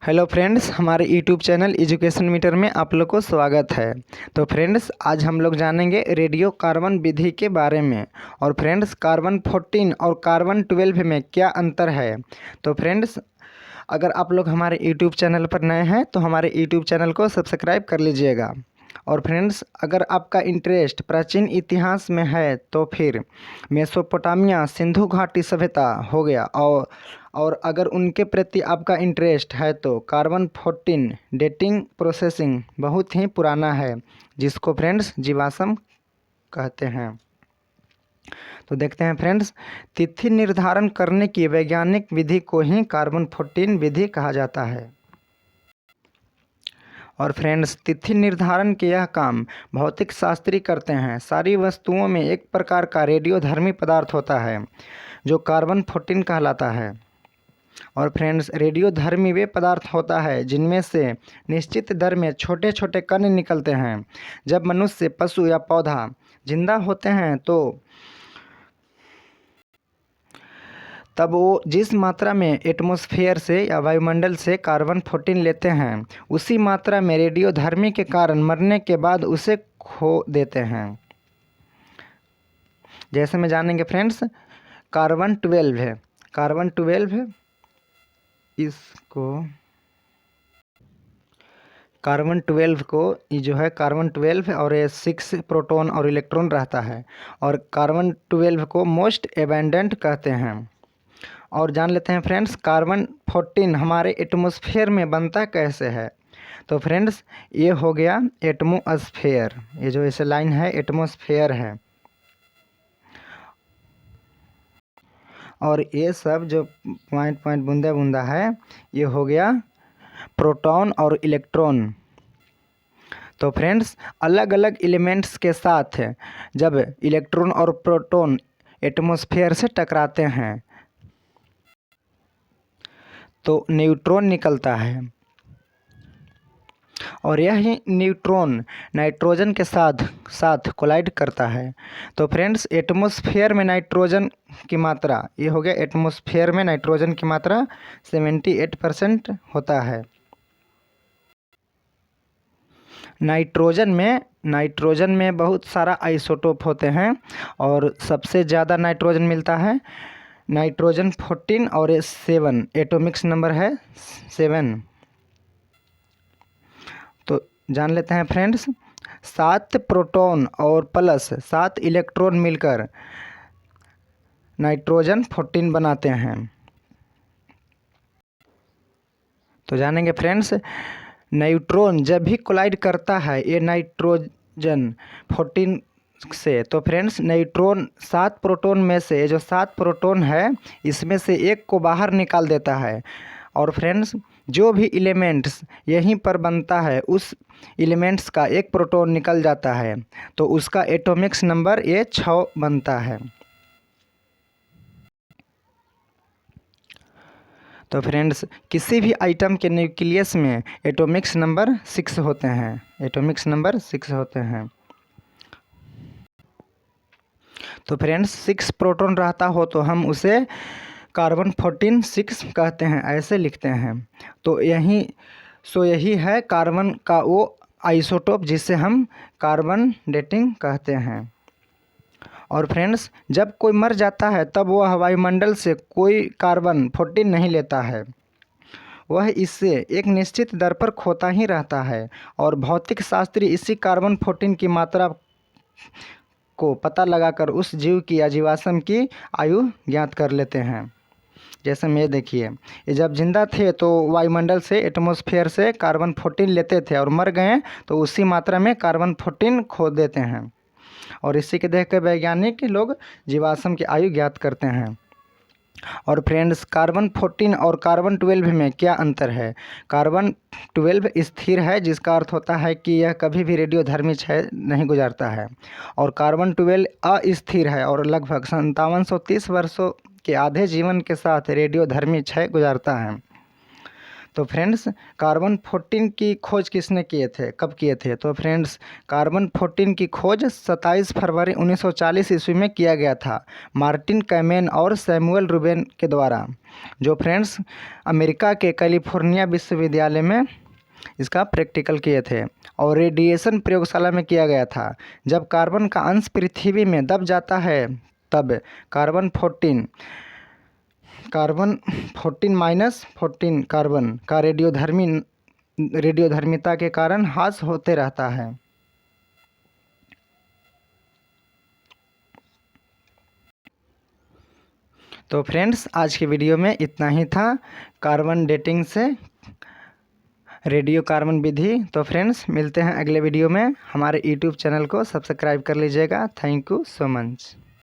Hello friends, हमारे YouTube channel education metre में आप लोग को स्वागत है। तो फ्रेंड्स, आज हम लोग जानेंगे रेडियो कार्बन विधि के बारे में। और फ्रेंड्स, कार्बन 14 और कार्बन 12 में क्या अंतर है। तो फ्रेंड्स, अगर आप लोग हमारे यूट्यूब चैनल पर नए हैं तो हमारे यूट्यूब चैनल को सब्सक्राइब कर लीजिएगा। और फ्रेंड्स, अगर आपका इंटरेस्ट प्राचीन इतिहास में है तो फिर मेसोपोटामिया, सिंधु घाटी सभ्यता हो गया। और अगर उनके प्रति आपका इंटरेस्ट है तो कार्बन 14 डेटिंग प्रोसेसिंग बहुत ही पुराना है, जिसको फ्रेंड्स जीवाश्म कहते हैं। तो देखते हैं फ्रेंड्स, तिथि निर्धारण करने की वैज्ञानिक विधि को ही कार्बन 14 विधि कहा जाता है। और फ्रेंड्स, तिथि निर्धारण के यह काम भौतिक शास्त्री करते हैं। सारी वस्तुओं में एक प्रकार का रेडियोधर्मी पदार्थ होता है जो कार्बन 14 कहलाता है। और फ्रेंड्स, रेडियोधर्मी वे पदार्थ होता है जिनमें से निश्चित दर में छोटे छोटे कण निकलते हैं। जब मनुष्य, पशु या पौधा जिंदा होते हैं तो तब वो जिस मात्रा में एटमॉस्फेयर से या वायुमंडल से कार्बन 14 लेते हैं, उसी मात्रा में रेडियोधर्मी के कारण मरने के बाद उसे खो देते हैं। जैसे में जानेंगे फ्रेंड्स, कार्बन 12 है। कार्बन 12 है, कार्बन 12 को ये जो है कार्बन 12 और ये 6 प्रोटॉन और इलेक्ट्रॉन रहता है। और कार्बन 12 को मोस्ट एबेंडेंट कहते हैं। और जान लेते हैं फ्रेंड्स, कार्बन 14 हमारे एटमॉस्फेयर में बनता कैसे है। तो फ्रेंड्स, ये हो गया एटमॉस्फेयर। ये जो ऐसे लाइन है एटमॉस्फेयर है। और ये सब जो पॉइंट पॉइंट बूंदा बूंदा है, ये हो गया प्रोटॉन और इलेक्ट्रॉन। तो फ्रेंड्स, अलग अलग एलिमेंट्स के साथ जब इलेक्ट्रॉन और प्रोटॉन एटमॉस्फेयर से टकराते हैं तो न्यूट्रॉन निकलता है। और यह न्यूट्रॉन नाइट्रोजन के साथ कोलाइड करता है। तो फ्रेंड्स, एटमॉस्फेयर में नाइट्रोजन की मात्रा, ये हो गया एटमॉस्फेयर में नाइट्रोजन की मात्रा 78% होता है। नाइट्रोजन में बहुत सारा आइसोटोप होते हैं और सबसे ज़्यादा नाइट्रोजन मिलता है नाइट्रोजन 14 और 7 एटॉमिक्स नंबर है 7। तो जान लेते हैं फ्रेंड्स, 7 प्रोटॉन और प्लस 7 इलेक्ट्रॉन मिलकर नाइट्रोजन 14 बनाते हैं। तो जानेंगे फ्रेंड्स, न्यूट्रॉन जब भी कोलाइड करता है ये नाइट्रोजन 14 से, तो फ्रेंड्स न्यूट्रॉन 7 प्रोटॉन में से जो 7 प्रोटॉन है इसमें से एक को बाहर निकाल देता है। और फ्रेंड्स, जो भी एलिमेंट्स यहीं पर बनता है उस एलिमेंट्स का एक प्रोटॉन निकल जाता है, तो उसका एटॉमिक्स नंबर ये 6 बनता है। तो फ्रेंड्स, किसी भी आइटम के न्यूक्लियस में एटॉमिक्स नंबर 6 होते हैं। एटॉमिक्स नंबर 6 होते हैं। तो फ्रेंड्स, 6 प्रोटॉन रहता हो तो हम उसे कार्बन 14 6 कहते हैं, ऐसे लिखते हैं। तो यही है कार्बन का वो आइसोटोप जिसे हम कार्बन डेटिंग कहते हैं। और फ्रेंड्स, जब कोई मर जाता है तब वह वायुमंडल से कोई कार्बन 14 नहीं लेता है, वह इससे एक निश्चित दर पर खोता ही रहता है। और भौतिक शास्त्री इसी कार्बन 14 की मात्रा को पता लगाकर उस जीव की या जीवाश्म की आयु ज्ञात कर लेते हैं। जैसे में देखिए, ये जब जिंदा थे तो वायुमंडल से, एटमॉस्फेयर से कार्बन 14 लेते थे और मर गए तो उसी मात्रा में कार्बन 14 खो देते हैं। और इसी के देख कर वैज्ञानिक लोग जीवाश्म की आयु ज्ञात करते हैं। और फ्रेंड्स, कार्बन 14 और कार्बन 12 में क्या अंतर है। कार्बन 12 स्थिर है, जिसका अर्थ होता है कि यह कभी भी रेडियोधर्मी क्षय नहीं गुजारता है। और कार्बन 12 अस्थिर है और लगभग 5730 वर्षों के आधे जीवन के साथ रेडियोधर्मी क्षय गुजारता है। तो फ्रेंड्स कार्बन 14 की खोज किसने किए थे, कब किए थे? तो फ्रेंड्स कार्बन 14 की खोज 27 फरवरी 1940 ईस्वी में किया गया था मार्टिन कैमेन और सैमुअल रूबेन के द्वारा, जो फ्रेंड्स अमेरिका के कैलिफोर्निया विश्वविद्यालय में इसका प्रैक्टिकल किए थे और रेडिएशन प्रयोगशाला में किया गया था। जब कार्बन का अंश पृथ्वी में दब जाता है तब कार्बन 14 -14 कार्बन का रेडियोधर्मिता के कारण ह्रास होते रहता है। तो फ्रेंड्स आज की वीडियो में इतना ही था कार्बन डेटिंग से रेडियो कार्बन विधि। तो फ्रेंड्स मिलते हैं अगले वीडियो में। हमारे यूट्यूब चैनल को सब्सक्राइब कर लीजिएगा। Thank you so much.